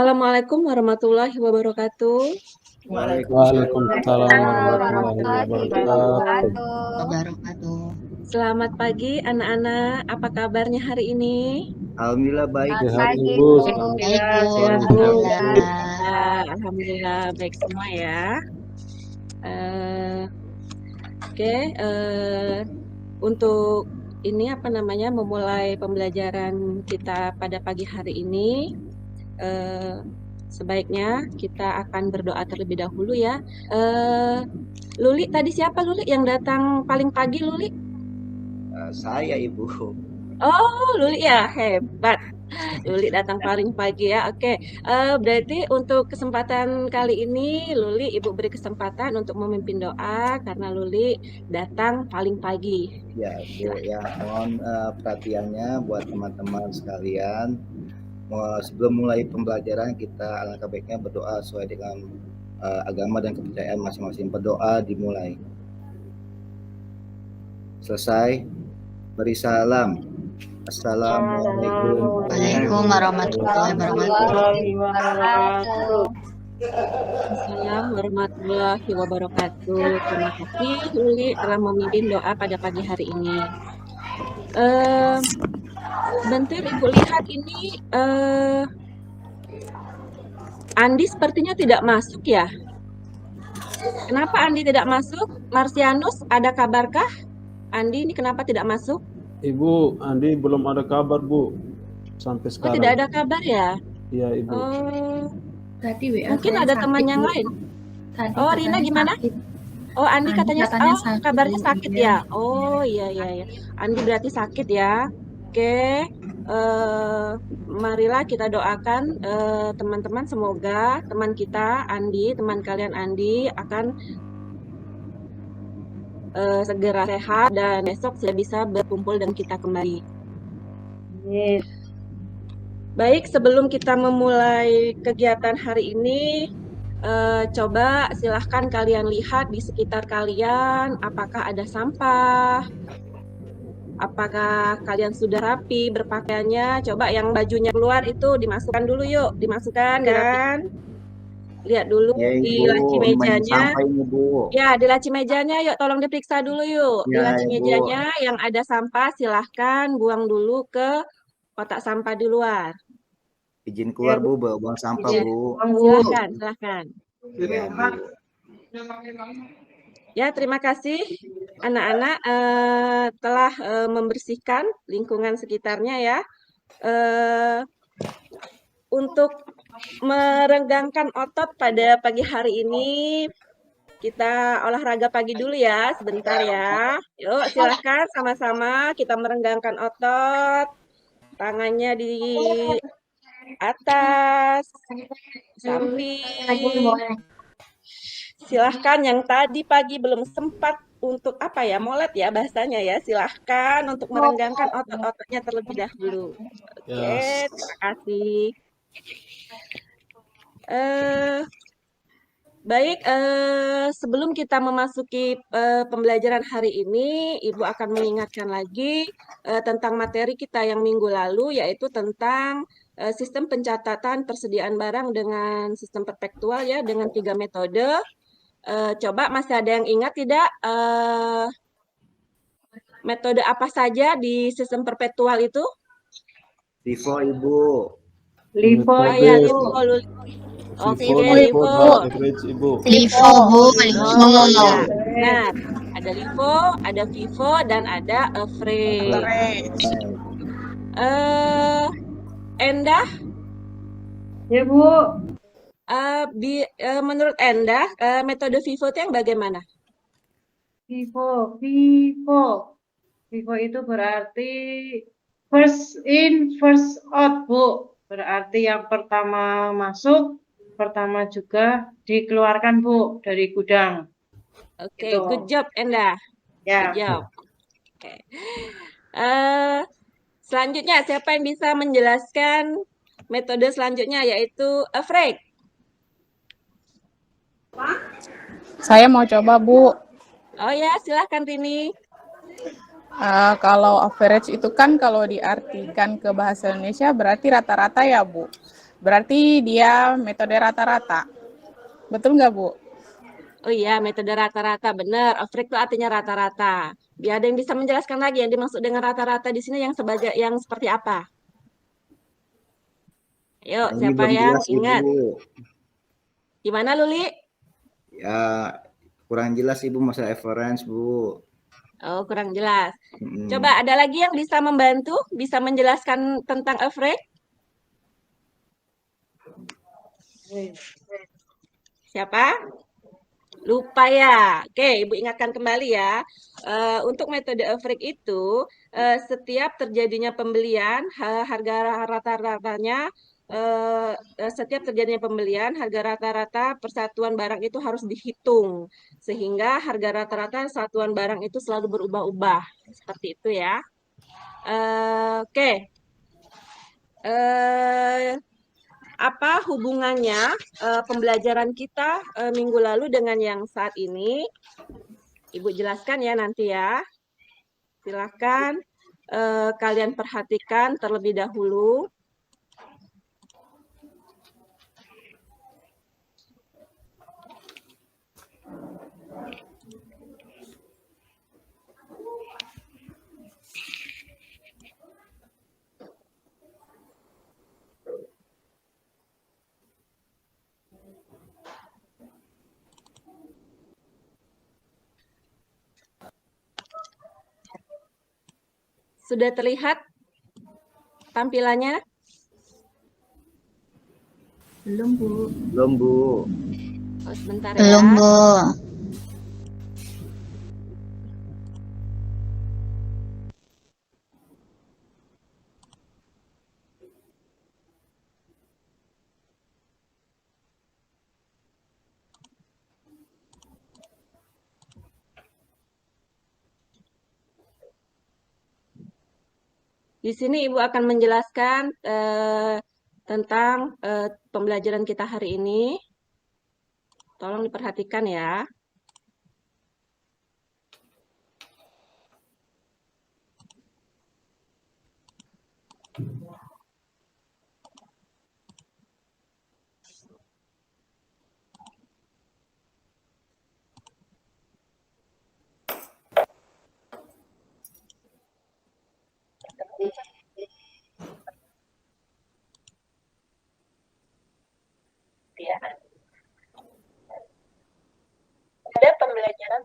Assalamualaikum warahmatullahi wabarakatuh. Waalaikumsalam warahmatullahi wabarakatuh. Selamat pagi anak-anak, apa kabarnya hari ini? Alhamdulillah baik. Sehat Ibu. Sehat Bu. Alhamdulillah baik semua ya. Untuk ini memulai pembelajaran kita pada pagi hari ini, sebaiknya kita akan berdoa terlebih dahulu ya. Luli, tadi siapa Luli yang datang paling pagi, Luli? Saya, Ibu. Oh, Luli ya, hebat. Luli datang paling pagi ya. Oke. Berarti untuk kesempatan kali ini Luli Ibu beri kesempatan untuk memimpin doa karena Luli datang paling pagi. Ya, Bu, ya mohon perhatiannya buat teman-teman sekalian. Sebelum mulai pembelajaran kita alangkah baiknya berdoa sesuai dengan agama dan kepercayaan masing-masing. Berdoa dimulai. Selesai. Beri salam. Assalamualaikum warahmatullahi wabarakatuh. Assalamualaikum warahmatullahi wabarakatuh. Terima kasih Luli telah memimpin doa pada pagi hari ini. Bentar Ibu lihat ini Andi sepertinya tidak masuk ya. Kenapa Andi tidak masuk? Marsianus, ada kabarkah? Andi ini kenapa tidak masuk? Ibu, Andi belum ada kabar, Bu. Sampai sekarang. Oh, tidak ada kabar ya? Iya, Ibu. Tadi mungkin ada teman yang lain. Oh, Rina gimana? Sakit. Oh, Andi katanya sakit, kabarnya sakit ya. Oh, iya. Andi berarti sakit ya. Oke. Marilah kita doakan teman-teman, semoga teman kita Andi, teman kalian Andi akan segera sehat dan besok sudah bisa berkumpul dan kita kembali. Yes. Baik, sebelum kita memulai kegiatan hari ini, coba silahkan kalian lihat di sekitar kalian apakah ada sampah, apakah kalian sudah rapi berpakaiannya. Coba yang bajunya keluar itu dimasukkan dulu yuk, dimasukkan kan. Lihat dulu ya, di laci mejanya. Ya, di laci mejanya yuk tolong diperiksa dulu yuk. Di laci mejanya yang ada sampah silahkan buang dulu ke kotak sampah di luar. Izin keluar Bu, buang sampah Bu. Silahkan. Ya, terima kasih anak-anak telah membersihkan lingkungan sekitarnya ya. Untuk merenggangkan otot pada pagi hari ini, kita olahraga pagi dulu ya, sebentar ya. Yuk, silahkan sama-sama kita merenggangkan otot. Tangannya di atas, samping. Silahkan yang tadi pagi belum sempat untuk molet ya bahasanya ya. Silahkan untuk merenggangkan otot-ototnya terlebih dahulu. Oke, terima kasih. Baik, sebelum kita memasuki pembelajaran hari ini, Ibu akan mengingatkan lagi tentang materi kita yang minggu lalu, yaitu tentang sistem pencatatan persediaan barang dengan sistem perpektual ya, dengan 3 metode. Coba masih ada yang ingat tidak metode apa saja di sistem perpetual itu? LIFO, Ibu. LIFO, ya, LIFO. Oke, LIFO. LIFO, Bu. Benar. Ada LIFO, ada FIFO, dan ada average. Endah? Ya, Bu. Menurut Endah, metode FIFO itu yang bagaimana? FIFO itu berarti first in, first out, Bu. Berarti yang pertama masuk, pertama juga dikeluarkan, Bu, dari gudang. Oke, good job, Endah. Ya. Good job. Oke. Selanjutnya, siapa yang bisa menjelaskan metode selanjutnya, yaitu average? Saya mau coba, Bu. Oh ya, silahkan Rini. Kalau average itu kan kalau diartikan ke bahasa Indonesia berarti rata-rata ya, Bu. Berarti dia metode rata-rata. Betul nggak, Bu? Oh iya, metode rata-rata benar. Average itu artinya rata-rata. Biar ada yang bisa menjelaskan lagi yang dimaksud dengan rata-rata di sini yang yang seperti apa? Yuk, Ini siapa belum yang jelas ingat? Ibu. Gimana, Luli? Ya, kurang jelas Ibu masalah reference, Bu. Oh, kurang jelas. Coba Mm-mm. ada lagi yang bisa membantu, bisa menjelaskan tentang average? Siapa? Lupa ya. Oke, Ibu ingatkan kembali ya. Untuk metode average itu, setiap terjadinya pembelian, harga rata-ratanya, setiap terjadinya pembelian, harga rata-rata persatuan barang itu harus dihitung. Sehingga harga rata-rata satuan barang itu selalu berubah-ubah. Seperti itu ya. Oke. Eh, apa hubungannya pembelajaran kita minggu lalu dengan yang saat ini? Ibu jelaskan ya nanti ya. Silakan kalian perhatikan terlebih dahulu. Sudah terlihat tampilannya? Belum, Bu. Oh, sebentar Belum, ya. Bu. Di sini Ibu akan menjelaskan tentang pembelajaran kita hari ini. Tolong diperhatikan ya. Ada pembelajaran.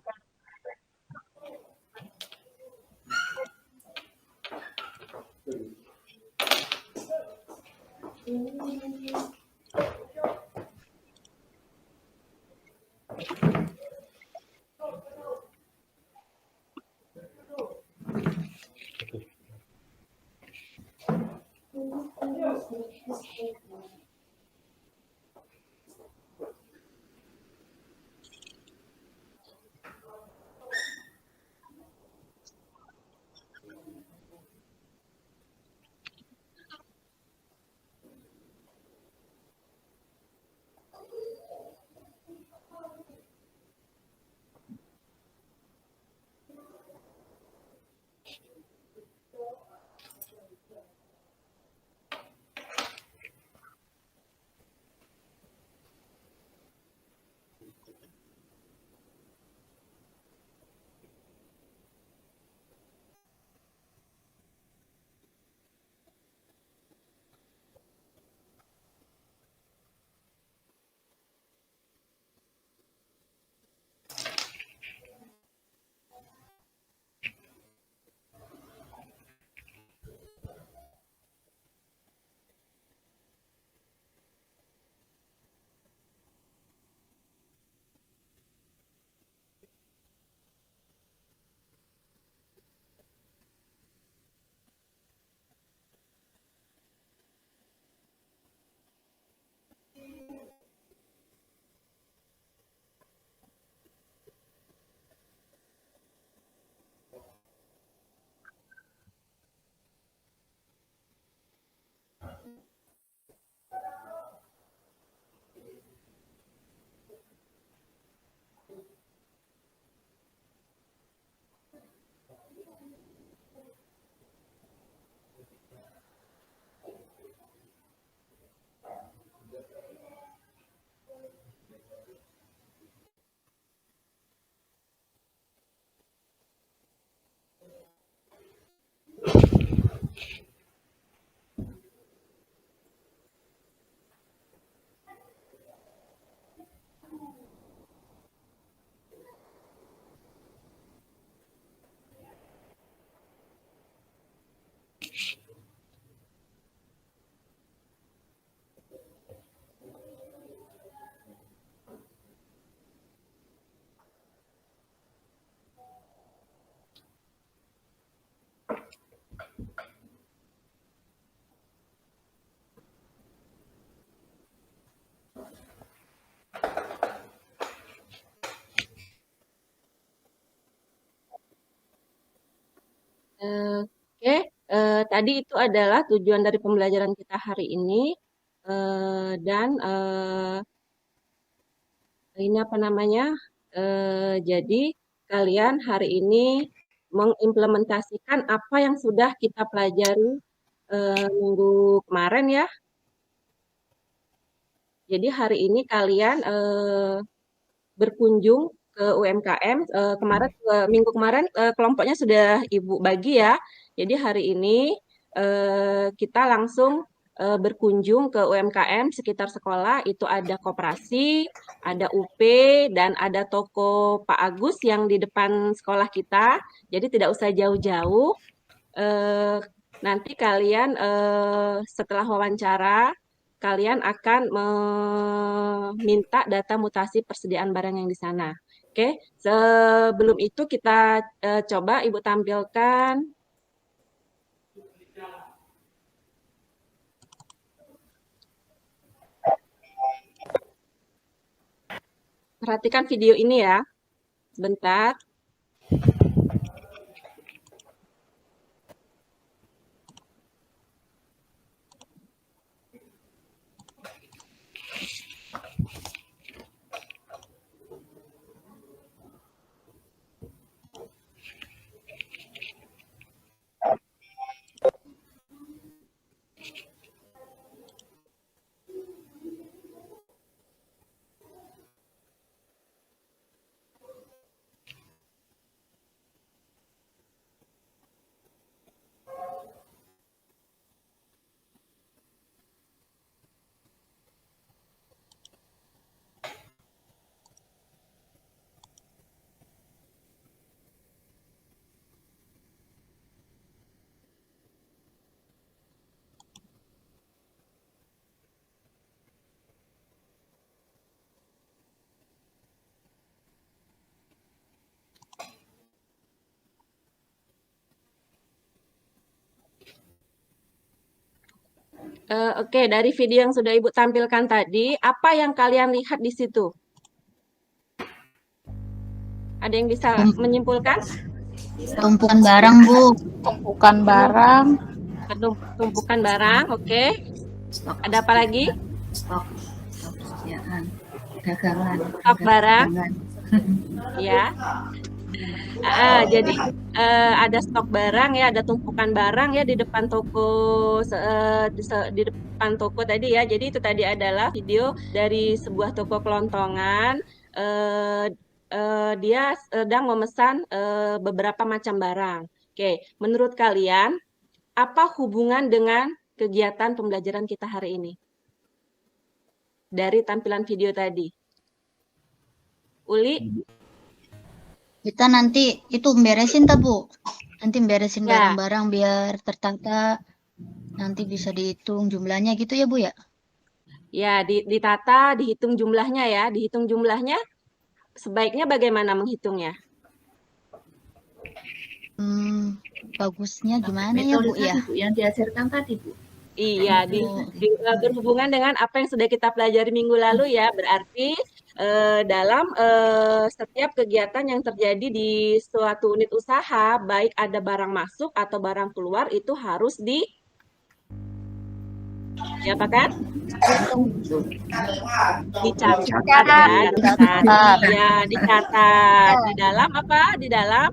Tadi itu adalah tujuan dari pembelajaran kita hari ini. Dan ini apa namanya? Jadi kalian hari ini mengimplementasikan apa yang sudah kita pelajari minggu kemarin ya. Jadi hari ini kalian berkunjung ke UMKM. Minggu kemarin kelompoknya sudah Ibu bagi ya. Jadi hari ini kita langsung berkunjung ke UMKM sekitar sekolah. Itu ada koperasi, ada UP, dan ada toko Pak Agus yang di depan sekolah kita. Jadi tidak usah jauh-jauh. Nanti kalian setelah wawancara, kalian akan meminta data mutasi persediaan barang yang di sana. Oke, sebelum itu kita coba Ibu tampilkan. Perhatikan video ini ya. Sebentar. Oke, dari video yang sudah Ibu tampilkan tadi, apa yang kalian lihat di situ? Ada yang bisa menyimpulkan? Tumpukan barang, Bu. Tumpukan barang. Tumpukan barang, oke. Ada apa lagi? Stok persediaan, dagangan. Stok barang. Ya. Jadi ada stok barang ya, ada tumpukan barang ya di depan toko di depan toko tadi ya. Jadi itu tadi adalah video dari sebuah toko kelontongan. Dia sedang memesan beberapa macam barang. Oke, menurut kalian apa hubungan dengan kegiatan pembelajaran kita hari ini? Dari tampilan video tadi. Uli? Kita nanti itu beresin tak, Bu? Nanti beresin Ya. barang-barang biar tertata. Nanti bisa dihitung jumlahnya gitu ya, Bu ya? Ya, ditata, dihitung jumlahnya ya. Dihitung jumlahnya, sebaiknya bagaimana menghitungnya? Bagusnya gimana ya, Bu ya? Bu, yang diajarkan tadi, Bu. Iya, berhubungan dengan apa yang sudah kita pelajari minggu lalu ya. Berarti dalam setiap kegiatan yang terjadi di suatu unit usaha, baik ada barang masuk atau barang keluar, itu harus diapakan? Dicatat ya, dicatat. Ya, dicatat. Di dalam apa? Di dalam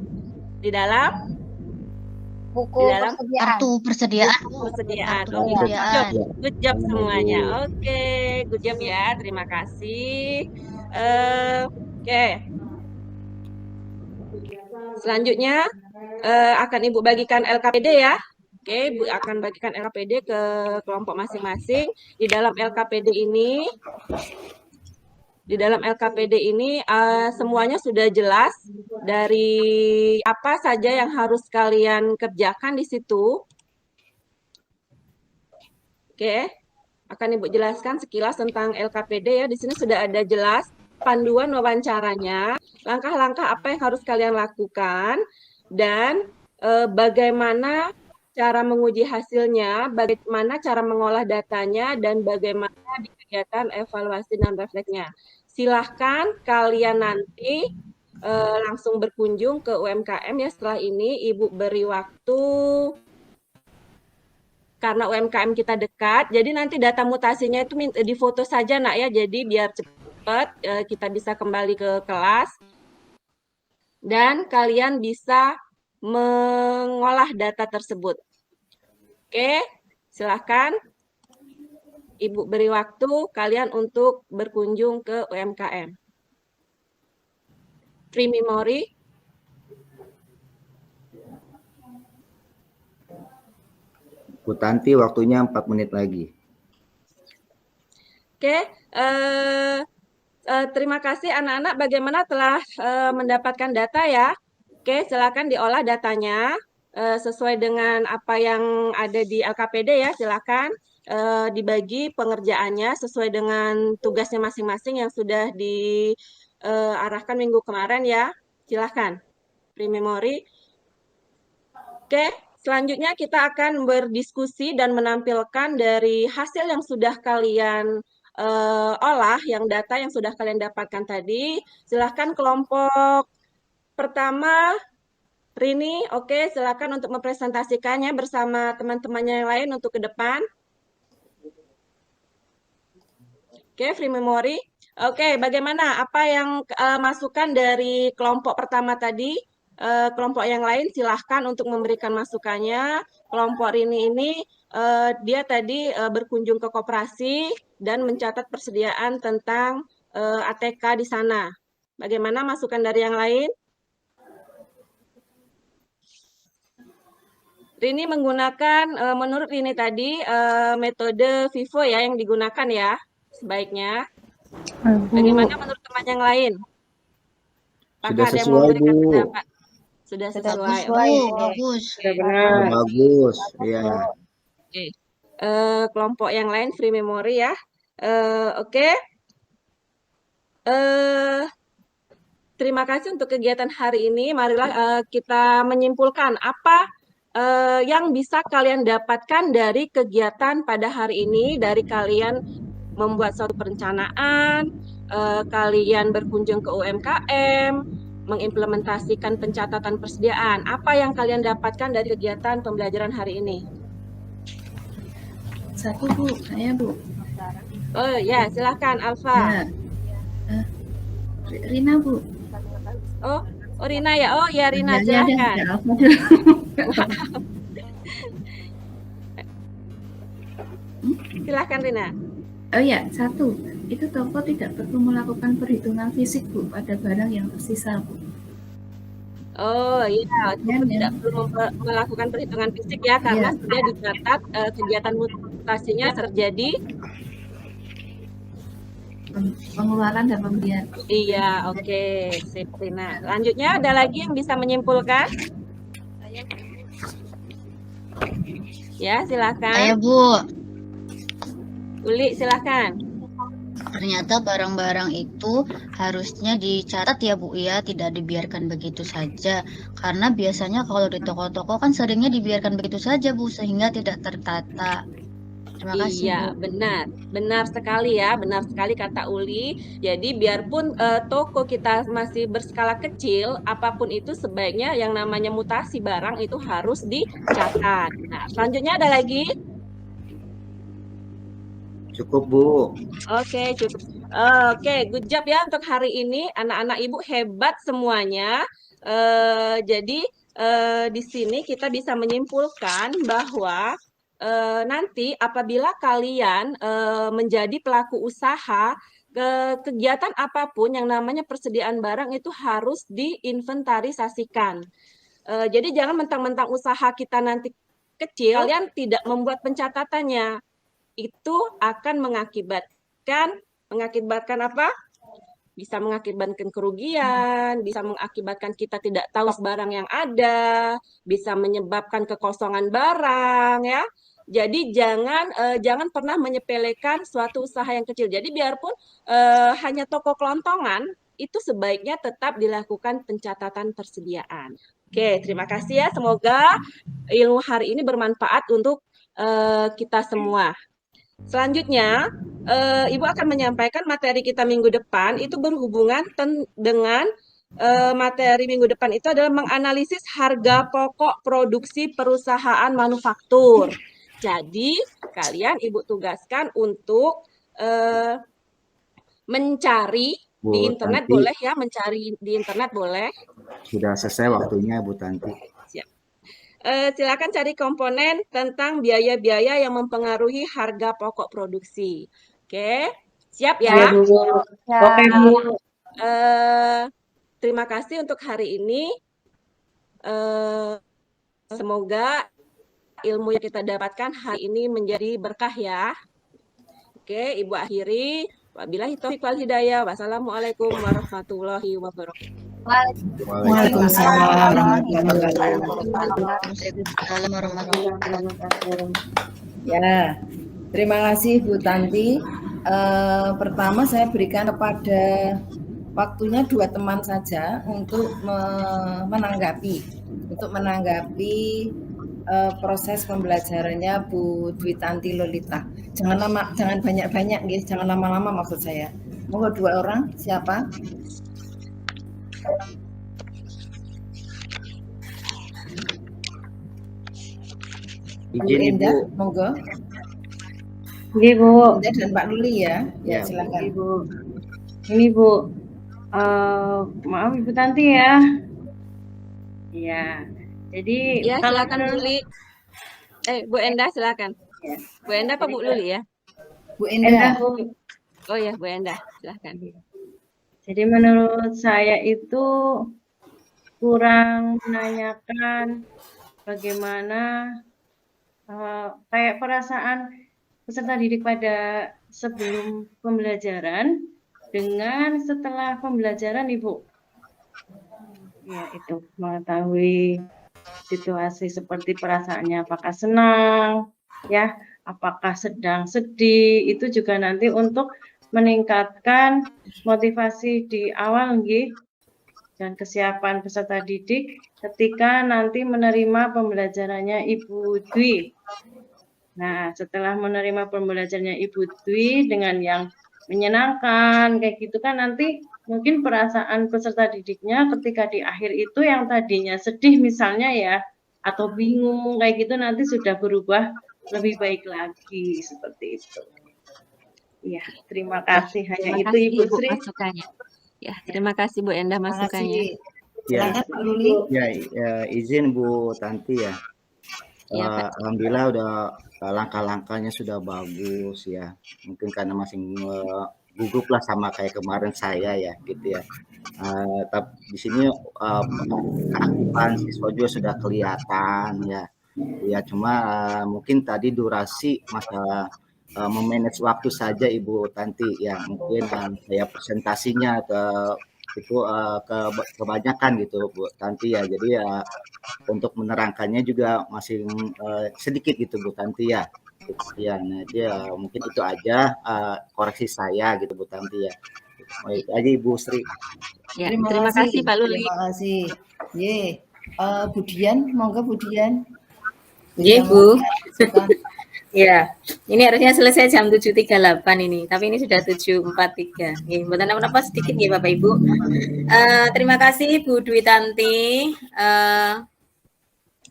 Buku di dalam Kartu persediaan. persediaan. Kartu Oh, persediaan. good job semuanya. Oke, good job ya. Terima kasih. Oke. Selanjutnya akan Ibu bagikan LKPD ya. Oke, Ibu akan bagikan LKPD ke kelompok masing-masing. Di dalam LKPD ini semuanya sudah jelas dari apa saja yang harus kalian kerjakan di situ. Oke, akan Ibu jelaskan sekilas tentang LKPD ya. Di sini sudah ada jelas panduan wawancaranya, langkah-langkah apa yang harus kalian lakukan, dan bagaimana cara menguji hasilnya, bagaimana cara mengolah datanya, dan bagaimana di kegiatan evaluasi dan refleksnya. Silahkan kalian nanti langsung berkunjung ke UMKM ya. Setelah ini Ibu beri waktu karena UMKM kita dekat, jadi nanti data mutasinya itu difoto saja nak ya, jadi biar cepat kita bisa kembali ke kelas dan kalian bisa mengolah data tersebut. Oke, silahkan Ibu beri waktu kalian untuk berkunjung ke UMKM. Free memory. Bu Tanti, waktunya 4 menit lagi. Oke, terima kasih anak-anak bagaimana telah mendapatkan data ya. Oke, silakan diolah datanya sesuai dengan apa yang ada di LKPD ya, silakan dibagi pengerjaannya sesuai dengan tugasnya masing-masing yang sudah diarahkan minggu kemarin ya. Silakan. Free memory. Oke, selanjutnya kita akan berdiskusi dan menampilkan dari hasil yang sudah kalian olah, yang data yang sudah kalian dapatkan tadi. Silahkan kelompok pertama, Rini, oke, silakan untuk mempresentasikannya bersama teman-temannya yang lain untuk ke depan. Oke, free memory. Oke, bagaimana? Apa yang masukan dari kelompok pertama tadi? Kelompok yang lain silahkan untuk memberikan masukannya. Kelompok Rini ini dia tadi berkunjung ke koperasi dan mencatat persediaan tentang ATK di sana. Bagaimana masukan dari yang lain? Rini menggunakan, menurut Rini tadi, metode Vivo ya yang digunakan ya, sebaiknya. Bagaimana menurut teman yang lain? Apakah ada yang mau memberikan pendapat? Sudah sesuai. Bagus. Sudah benar. Bagus, ya. Oke. Kelompok yang lain free memory ya. Oke. Terima kasih untuk kegiatan hari ini. Marilah kita menyimpulkan apa yang bisa kalian dapatkan dari kegiatan pada hari ini, dari kalian membuat suatu perencanaan, kalian berkunjung ke UMKM, mengimplementasikan pencatatan persediaan. Apa yang kalian dapatkan dari kegiatan pembelajaran hari ini? Satu Bu, saya Bu. Oh ya, silahkan Alfa. Ya. Rina Bu. Oh Rina ya. Oh ya Rina, Ya, silahkan. ada Alfa dulu. Silahkan Rina. Oh ya, satu. Itu toko tidak perlu melakukan perhitungan fisik Bu pada barang yang tersisa Bu. Oh iya, Ya, tidak perlu melakukan perhitungan fisik ya, karena sudah dicatat kegiatan mutasinya terjadi. Pengeluaran dan pembelian. Iya, oke, sip Rina. Selanjutnya ada lagi yang bisa menyimpulkan? Ya, silakan. Saya Bu, Uli, silakan. ternyata barang-barang itu harusnya dicatat ya Bu ya, tidak dibiarkan begitu saja. Karena biasanya kalau di toko-toko kan seringnya dibiarkan begitu saja Bu, sehingga tidak tertata. Terima kasih Iya, Bu. benar sekali ya, benar sekali kata Uli. Jadi biarpun toko kita masih berskala kecil, apapun itu sebaiknya yang namanya mutasi barang itu harus dicatat. Nah, selanjutnya ada lagi? Cukup Bu. Oke, cukup. Oke, good job ya untuk hari ini. Anak-anak Ibu hebat semuanya. Jadi di sini kita bisa menyimpulkan bahwa nanti apabila kalian menjadi pelaku usaha, kegiatan apapun yang namanya persediaan barang itu harus diinventarisasikan. Jadi jangan mentang-mentang usaha kita nanti kecil, kalian tidak membuat pencatatannya. Itu akan mengakibatkan apa? Bisa mengakibatkan kerugian, bisa mengakibatkan kita tidak tahu barang yang ada, bisa menyebabkan kekosongan barang ya. Jadi jangan pernah menyepelekan suatu usaha yang kecil. Jadi biarpun hanya toko kelontongan, itu sebaiknya tetap dilakukan pencatatan persediaan. Oke, terima kasih ya. Semoga ilmu hari ini bermanfaat untuk kita semua. Selanjutnya, Ibu akan menyampaikan materi kita minggu depan, itu berhubungan dengan materi minggu depan itu adalah menganalisis harga pokok produksi perusahaan manufaktur. Jadi kalian Ibu tugaskan untuk mencari di Bu internet Tanti, boleh ya, mencari di internet boleh. sudah selesai waktunya Bu Tanti. Siap. Silakan cari komponen tentang biaya-biaya yang mempengaruhi harga pokok produksi. Oke, siap Ya, ya? Bu. Ya. Oke, Bu. Terima kasih untuk hari ini. Semoga ilmu yang kita dapatkan hari ini menjadi berkah ya. Oke, Ibu akhiri. Wabillahi taufiq wal hidayah. Wassalamualaikum warahmatullahi wabarakatuh. Waalaikumsalam warahmatullahi wabarakatuh. Waalaikumsalam warahmatullahi wabarakatuh. Ya, terima kasih Bu Tanti. Pertama saya berikan kepada waktunya 2 teman saja untuk menanggapi proses pembelajarannya Bu Dwi Tanti Lolita. Jangan banyak-banyak, guys. Jangan lama-lama maksud saya. Monggo 2 orang, siapa? Izin Ibu. Monggo. Ini, Bu. Anda dan Pak Luli ya. Ya, Ya, silakan. Ibu. Ini, Bu. Maaf Ibu Tanti ya. Ya. Jadi Ya, kalau silakan Bu Luli. Bu Endah silakan. Ya. Bu Endah apa Bu Luli ya? Bu Endah, Endah. Bu. Oh ya, Bu Endah, silakan. Jadi menurut saya itu kurang menanyakan bagaimana kayak perasaan peserta didik pada sebelum pembelajaran dengan setelah pembelajaran, Ibu. Ya, itu mengetahui situasi seperti perasaannya, apakah senang, ya, apakah sedang sedih, itu juga nanti untuk meningkatkan motivasi di awal, nggih, dan kesiapan peserta didik ketika nanti menerima pembelajarannya Ibu Dwi. Nah, setelah menerima pembelajarannya Ibu Dwi dengan yang menyenangkan, kayak gitu kan nanti mungkin perasaan peserta didiknya ketika di akhir itu yang tadinya sedih misalnya ya, atau bingung kayak gitu nanti sudah berubah lebih baik lagi seperti itu. Ya, terima kasih. Hanya Terima itu kasih Ibu Ibu Sri. masukannya. Ya, terima kasih Bu Endah Terima masukannya. kasih. Silakan Pak Luli. Ya, izin Bu Tanti ya. Iya, Pak. Alhamdulillah udah langkah-langkahnya sudah bagus ya. Mungkin karena masih gugup lah sama kayak kemarin saya ya gitu ya. Tapi di sini keaktifan siswa juga sudah kelihatan ya. Ya cuma mungkin tadi durasi masalah memanage waktu saja Ibu Tanti ya. Mungkin saya presentasinya itu kebanyakan gitu Bu Tanti ya. Jadi ya untuk menerangkannya juga masih sedikit gitu Bu Tanti ya. Ya, nah dia mungkin itu aja koreksi saya gitu Bu Tanti ya. Baik aja Ibu Sri. Ya, terima kasih Pak Luli. Terima kasih. Ye, Bu Dian, monggo Bu Dian. Iya, Yang Bu. suka. Ya, ini harusnya selesai jam 7.38 ini, tapi ini sudah 7.43. Nggih, mboten napa-napa sedikit nggih Bapak Ibu. Terima kasih Bu Dwi Tanti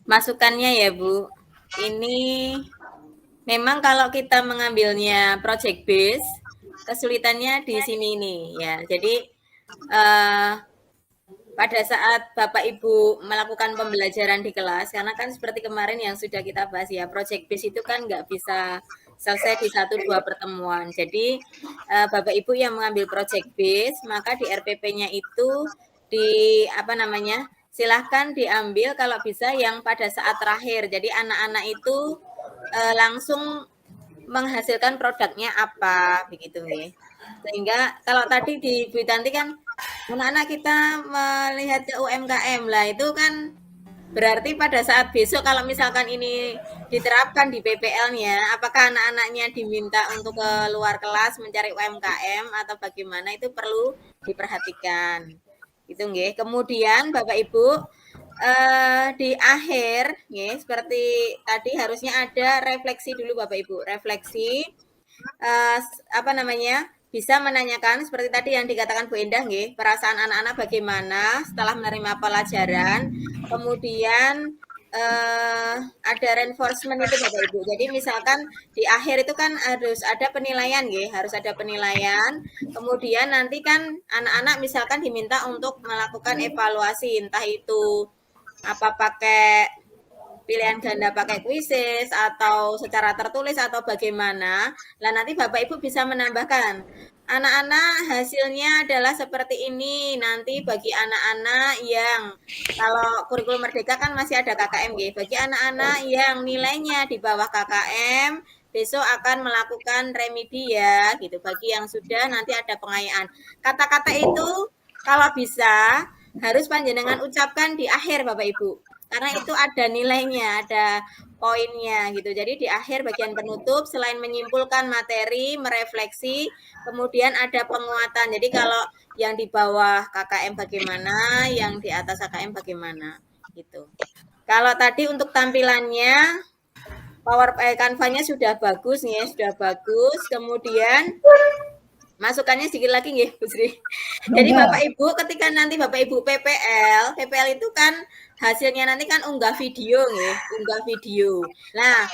masukannya ya Bu. Ini memang kalau kita mengambilnya project base, kesulitannya di sini nih ya. Jadi pada saat Bapak Ibu melakukan pembelajaran di kelas, karena kan seperti kemarin yang sudah kita bahas ya, project base itu kan nggak bisa selesai di 1-2 pertemuan. Jadi Bapak Ibu yang mengambil project base, maka di RPP-nya itu silahkan diambil kalau bisa yang pada saat terakhir. Jadi anak-anak itu langsung menghasilkan produknya apa, begitu nih. Sehingga kalau tadi di Bu Tanti kan anak-anak kita melihat ke UMKM lah, itu kan berarti pada saat besok kalau misalkan ini diterapkan di PPL-nya, apakah anak-anaknya diminta untuk ke luar kelas mencari UMKM atau bagaimana, itu perlu diperhatikan. Itu nggih. Kemudian Bapak Ibu di akhir nggih, seperti tadi harusnya ada refleksi dulu Bapak Ibu. Refleksi bisa menanyakan seperti tadi yang dikatakan Bu Endah nggih, perasaan anak-anak bagaimana setelah menerima pelajaran, kemudian ada reinforcement itu Bapak Ibu. Jadi misalkan di akhir itu kan harus ada penilaian nggih, harus ada penilaian. Kemudian nanti kan anak-anak misalkan diminta untuk melakukan evaluasi, entah itu apa pakai pilihan ganda pakai kuisis atau secara tertulis atau bagaimana. Lah nanti Bapak Ibu bisa menambahkan anak-anak hasilnya adalah seperti ini. Nanti bagi anak-anak yang kalau kurikulum merdeka kan masih ada KKM gitu. Bagi anak-anak yang nilainya di bawah KKM besok akan melakukan remedi ya gitu. Bagi yang sudah nanti ada pengayaan. Kata-kata itu kalau bisa harus panjenengan ucapkan di akhir Bapak Ibu. Karena itu ada nilainya, ada poinnya gitu. Jadi di akhir bagian penutup selain menyimpulkan materi, merefleksi, kemudian ada penguatan. Jadi kalau yang di bawah KKM bagaimana, yang di atas KKM bagaimana gitu. Kalau tadi untuk tampilannya Canva-nya sudah bagus nih, sudah bagus. Kemudian masukannya sedikit lagi nggih, Bu Sri. Jadi Bapak Ibu ketika nanti Bapak Ibu PPL itu kan hasilnya nanti kan unggah video nggih, unggah video. Nah,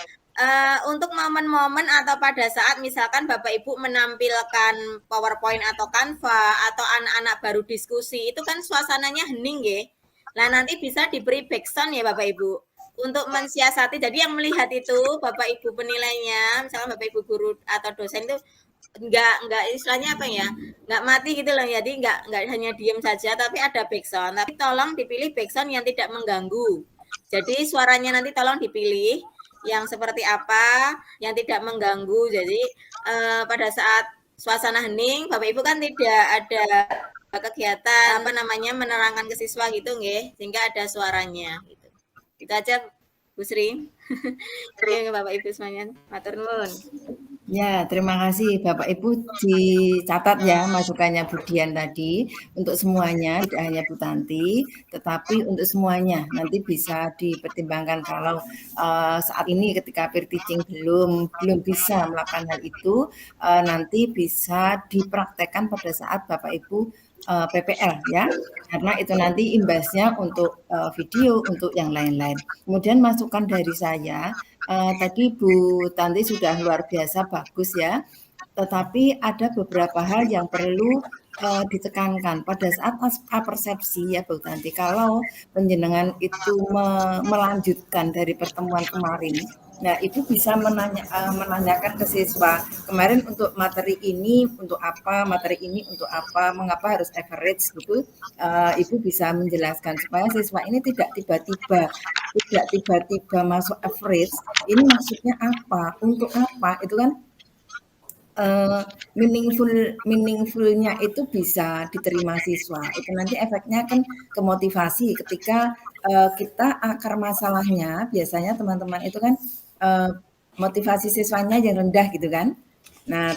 untuk momen-momen atau pada saat misalkan Bapak Ibu menampilkan PowerPoint atau Canva atau anak-anak baru diskusi, itu kan suasananya hening nggih. Nah, nanti bisa diberi backsound ya Bapak Ibu. Untuk mensiasati, jadi yang melihat itu Bapak Ibu penilainya, misalkan Bapak Ibu guru atau dosen itu enggak istilahnya apa ya, enggak mati gitu loh, jadi enggak hanya diem saja tapi ada backsound, tapi tolong dipilih backsound yang tidak mengganggu. Jadi suaranya nanti tolong dipilih yang seperti apa yang tidak mengganggu. Jadi pada saat suasana hening Bapak Ibu kan tidak ada kegiatan menerangkan ke siswa gitu nggih, sehingga ada suaranya gitu. Itu aja Bu Sri. Terima Bapak Ibu semuanya. Matur nuwun. Ya, terima kasih Bapak Ibu, dicatat ya masukannya Bu Dian tadi untuk semuanya, tidak hanya Bu Tanti, tetapi untuk semuanya nanti bisa dipertimbangkan kalau saat ini ketika peer teaching belum bisa melakukan hal itu, nanti bisa dipraktekkan pada saat Bapak Ibu PPL ya, karena itu nanti imbasnya untuk video, untuk yang lain-lain. Kemudian masukan dari saya, tadi Bu Tanti sudah luar biasa bagus ya, tetapi ada beberapa hal yang perlu ditekankan pada saat persepsi ya Bu Tanti. Kalau penjenengan itu melanjutkan dari pertemuan kemarin, nah itu bisa menanyakan ke siswa kemarin untuk materi ini untuk apa, materi ini untuk apa, mengapa harus average gitu. Ibu bisa menjelaskan supaya siswa ini tidak tiba-tiba masuk average. Ini maksudnya apa, untuk apa, itu kan meaningfulnya itu bisa diterima siswa. Itu nanti efeknya kan ke motivasi ketika kita akar masalahnya biasanya teman-teman itu kan motivasi siswanya yang rendah gitu kan. Nah,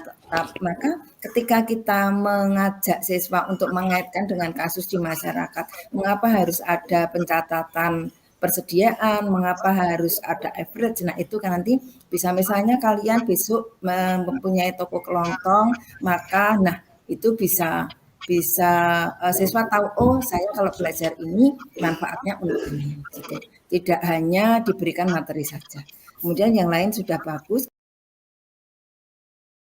maka ketika kita mengajak siswa untuk mengaitkan dengan kasus di masyarakat, mengapa harus ada pencatatan persediaan, mengapa harus ada average. Nah, itu kan nanti bisa misalnya kalian besok mempunyai toko kelontong, maka nah itu bisa siswa tahu, oh saya kalau belajar ini manfaatnya untuk ini. Tidak hanya diberikan materi saja. Kemudian yang lain sudah bagus.